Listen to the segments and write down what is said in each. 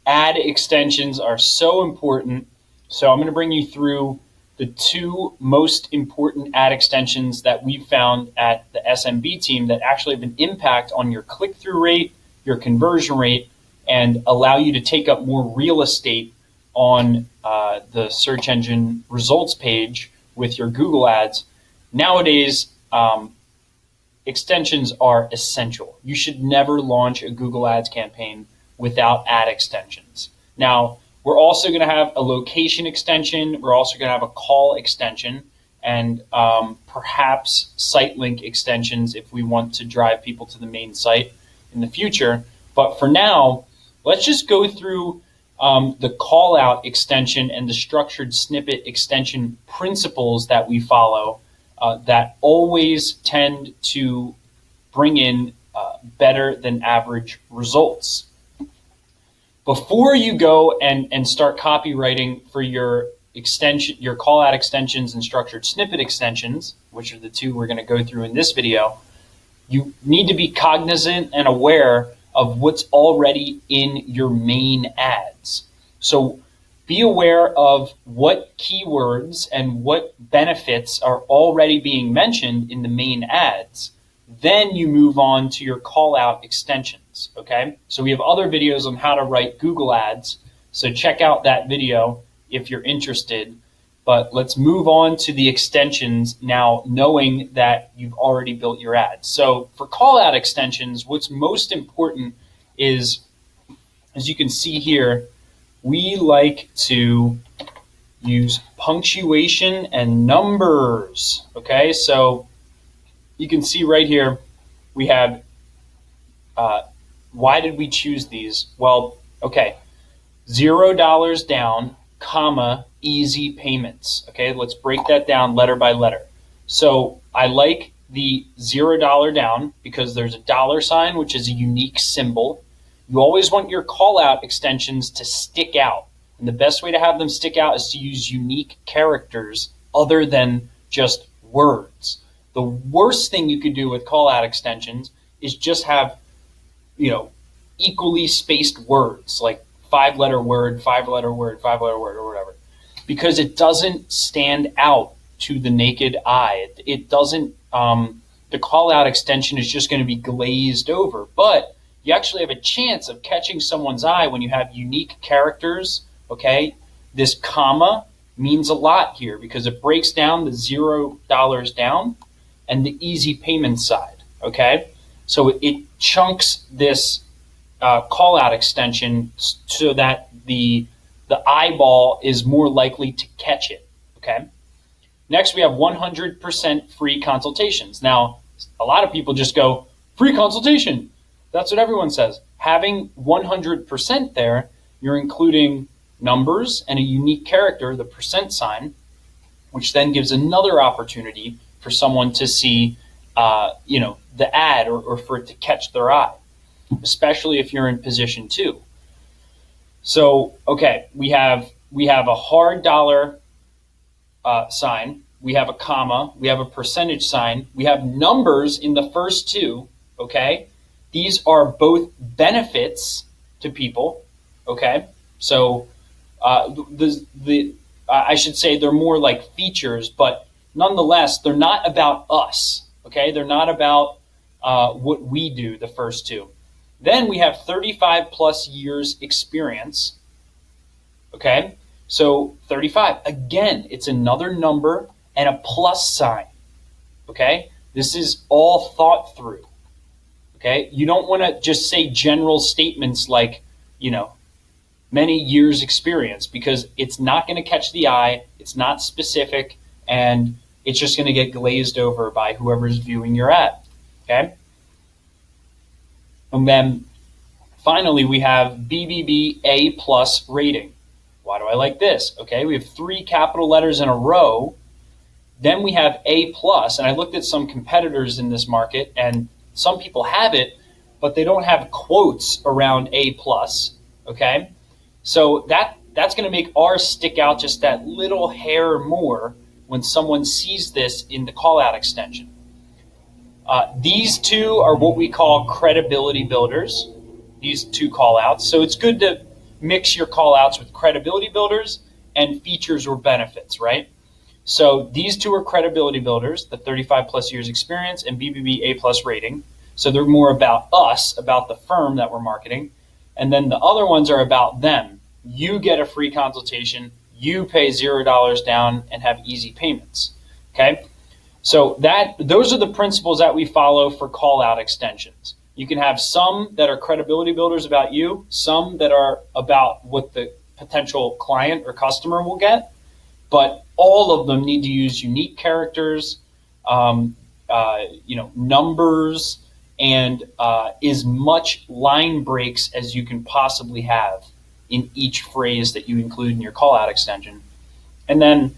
Ad extensions are so important. So I'm going to bring you through the two most important ad extensions that we've found at the SMB team that actually have an impact on your click-through rate, your conversion rate, and allow you to take up more real estate on the search engine results page with your Google ads. Nowadays, extensions are essential. You should never launch a Google Ads campaign without ad extensions. Now, we're also going to have a location extension. We're also going to have a call extension and perhaps site link extensions if we want to drive people to the main site in the future. But for now, let's just go through the Callout extension and the structured snippet extension principles that we follow that always tend to bring in better than average results. Before you go and start copywriting for your extension, your call out extensions and structured snippet extensions, which are the two we're going to go through in this video, you need to be cognizant and aware of what's already in your main ads. So be aware of what keywords and what benefits are already being mentioned in the main ads. Then you move on to your call out extensions, okay? So we have other videos on how to write Google ads. So check out that video if you're interested. But let's move on to the extensions now, knowing that you've already built your ads. So for call out extensions, what's most important is, as you can see here, we like to use punctuation and numbers, okay? So you can see right here, we have, why did we choose these? Well, okay, $0 down, comma, easy payments. Okay, let's break that down letter by letter. So I like the $0 down because there's a dollar sign, which is a unique symbol. You always want your call out extensions to stick out. And the best way to have them stick out is to use unique characters other than just words. The worst thing you could do with call out extensions is just have, equally spaced words, like 5-letter word, 5-letter word, 5-letter word, or whatever, because it doesn't stand out to the naked eye. It doesn't, the call out extension is just going to be glazed over, but you actually have a chance of catching someone's eye when you have unique characters, okay? This comma means a lot here because it breaks down the $0 down and the easy payment side, okay? So it chunks this call out extension so that the eyeball is more likely to catch it, okay? Next, we have 100% free consultations. Now, a lot of people just go, free consultation. That's what everyone says. Having 100% there, you're including numbers and a unique character, the percent sign, which then gives another opportunity for someone to see, the ad or for it to catch their eye, especially if you're in position 2. So, okay, we have a hard dollar sign, we have a comma, we have a percentage sign, we have numbers in the first two, okay? These are both benefits to people, okay? So I should say they're more like features, but nonetheless, they're not about us, okay? They're not about what we do, the first two. Then we have 35 plus years experience, okay? So 35, again, it's another number and a plus sign, okay? This is all thought through, okay? You don't want to just say general statements like, many years experience, because it's not going to catch the eye, it's not specific, and it's just going to get glazed over by whoever's viewing your ad, okay? And then finally, we have BBB A plus rating. Why do I like this? Okay, we have 3 capital letters in a row. Then we have A plus, and I looked at some competitors in this market, and some people have it, but they don't have quotes around A plus, okay? So that's going to make ours stick out just that little hair more when someone sees this in the call out extension. These two are what we call credibility builders, these two call outs. So it's good to mix your call outs with credibility builders and features or benefits, right? So these two are credibility builders, the 35 plus years experience and BBB A plus rating. So they're more about us, about the firm that we're marketing. And then the other ones are about them. You get a free consultation, you pay $0 down and have easy payments, okay? So those are the principles that we follow for call out extensions. You can have some that are credibility builders about you, some that are about what the potential client or customer will get, but all of them need to use unique characters, numbers, and as much line breaks as you can possibly have in each phrase that you include in your call out extension. And then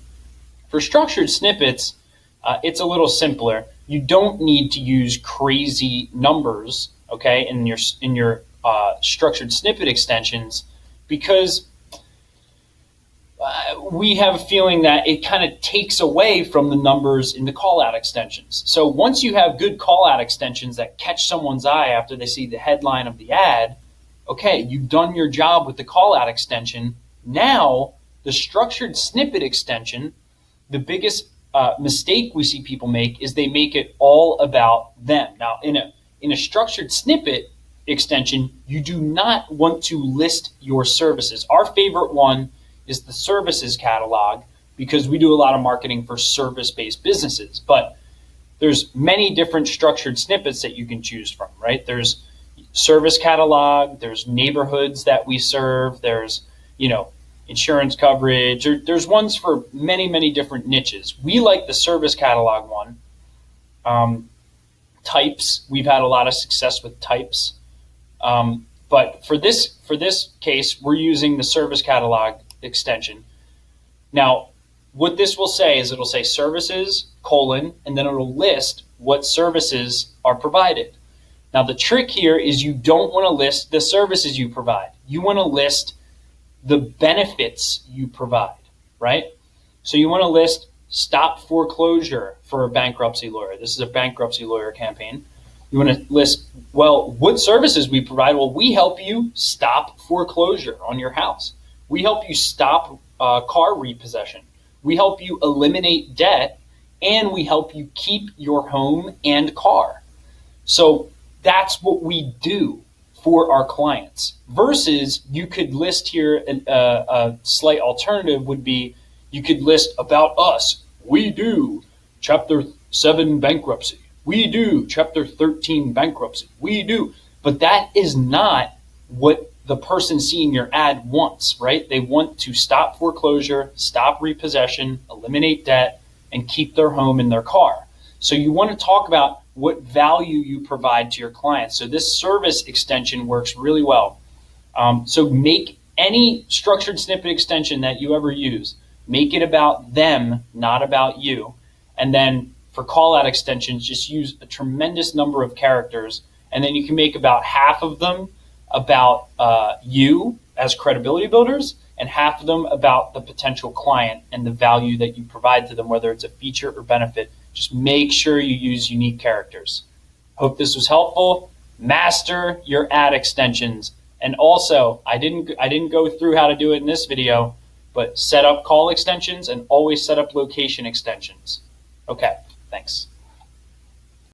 for structured snippets, it's a little simpler. You don't need to use crazy numbers, okay, in your structured snippet extensions, because we have a feeling that it kind of takes away from the numbers in the call out extensions. So once you have good call out extensions that catch someone's eye after they see the headline of the ad, okay, you've done your job with the call out extension. Now the structured snippet extension, the biggest mistake we see people make is they make it all about them. Now in a structured snippet extension, you do not want to list your services. Our favorite one is the services catalog, because we do a lot of marketing for service-based businesses. But there's many different structured snippets that you can choose from, right? There's service catalog, there's neighborhoods that we serve, there's, insurance coverage, there's ones for many, many different niches. We like the service catalog one. Types, we've had a lot of success with types. But for this case, we're using the service catalog extension. Now, what this will say is it'll say services, and then it'll list what services are provided. Now, the trick here is you don't want to list the services you provide. You want to list the benefits you provide, right? So you want to list stop foreclosure for a bankruptcy lawyer. This is a bankruptcy lawyer campaign. You want to list, what services we provide? Well, we help you stop foreclosure on your house. We help you stop car repossession. We help you eliminate debt, and we help you keep your home and car. So that's what we do for our clients. Versus you could list here, a slight alternative would be you could list about us. We do Chapter 7 bankruptcy. We do Chapter 13 bankruptcy. We do. But that is not what the person seeing your ad wants, right? They want to stop foreclosure, stop repossession, eliminate debt, and keep their home and their car. So you want to talk about what value you provide to your clients. So this service extension works really well. So make any structured snippet extension that you ever use, make it about them, not about you. And then for call out extensions, just use a tremendous number of characters, and then you can make about half of them about you as credibility builders, and half of them about the potential client and the value that you provide to them, whether it's a feature or benefit. Just make sure you use unique characters. Hope this was helpful. Master your ad extensions. And also, I didn't go through how to do it in this video, but set up call extensions and always set up location extensions. Okay, thanks.